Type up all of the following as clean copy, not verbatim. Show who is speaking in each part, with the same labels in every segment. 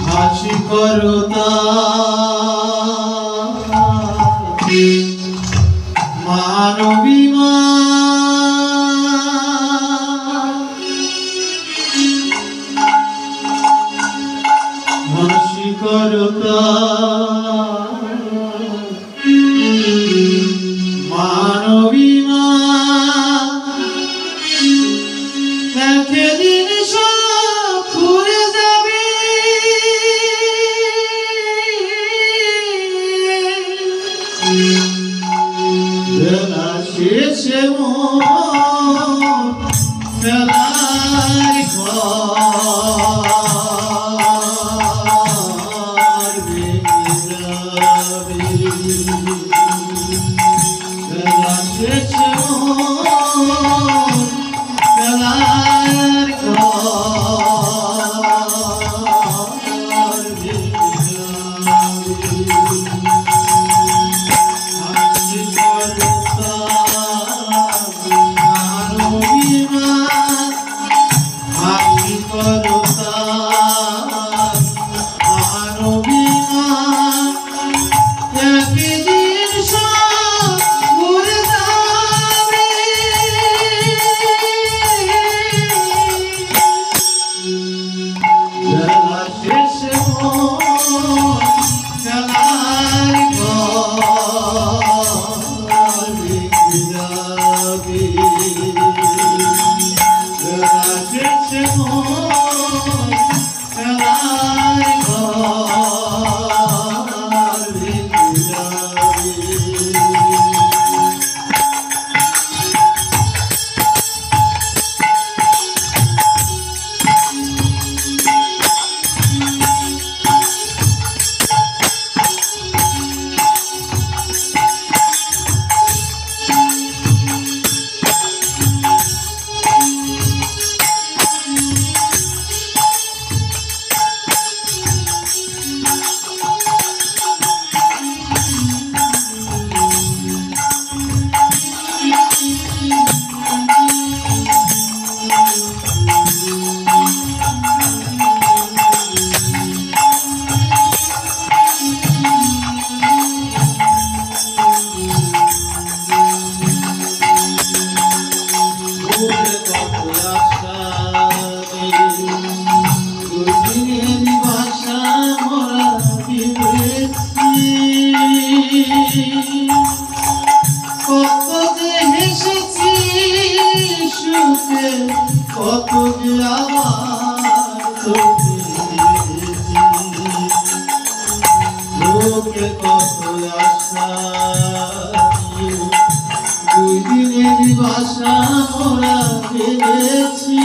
Speaker 1: হাসি করতা মানবী মা হাসি করতা মানবী মা একদিন সব ফুরে যাবে বেলা শেষে মোর বেলায় ঘর ভেঙে যাবে বেলা শেষে মোর বেলার ঘর ভেঙে যাবে হাসি করতা মানবী মা হাসি করতা মানবী মা একদিন সব ভুলে যাবে বেলা শেষে মোর বেলার ঘর ভেঙে যাবে বেলা শেষে মোর বেলার ঘর ভেঙে যাবে কত যে হেসেছি সুখে কত যে আবার চোখে দেখেছি লোকে কত আশা দুই দিনের বাসা মোরা ভেবেছি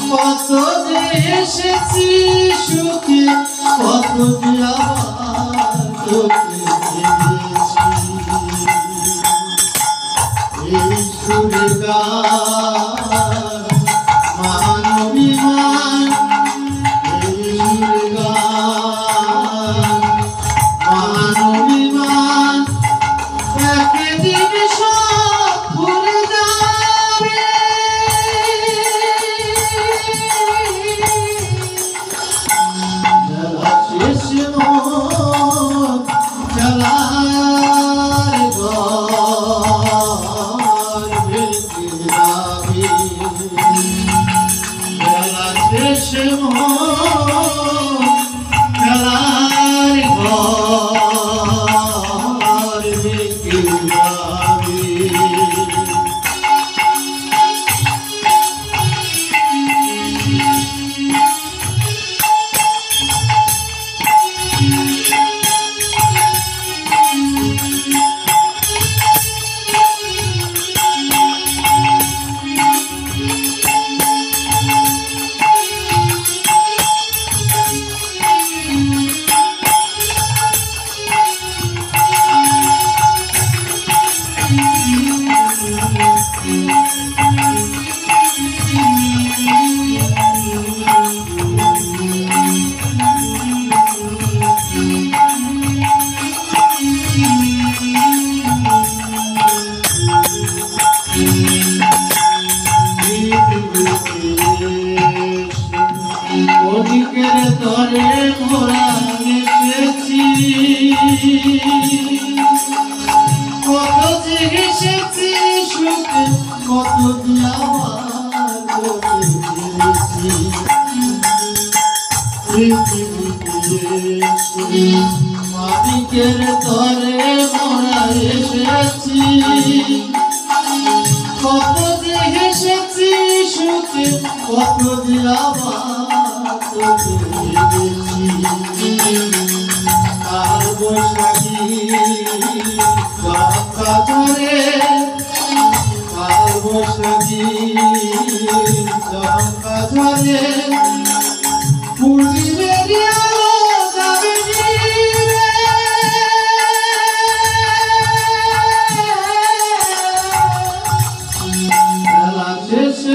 Speaker 1: কত যে এসেছি সুখে কত যে আবার চোখে দেখেছি এই সুরে গান মানবী মা এই সুরে গান মানবী মা একদিন সব ভুলে যাবে বেলা শেষে মোর বেলার ঘর ভেঙে যাবে কত দিয়া তোকে ফিরেছি পৃথিবীতে মালিকের তরে মোরা এসেছি কত যে হেসেছি সুখে কত দিয়া তোকে ফিরেছি কাল বৈশাখী গঙ্গা ঝরে কাল বৈশাখী গঙ্গা ঝরে পূর্ণিমের আলো যাবে নিভে খেলা শেষে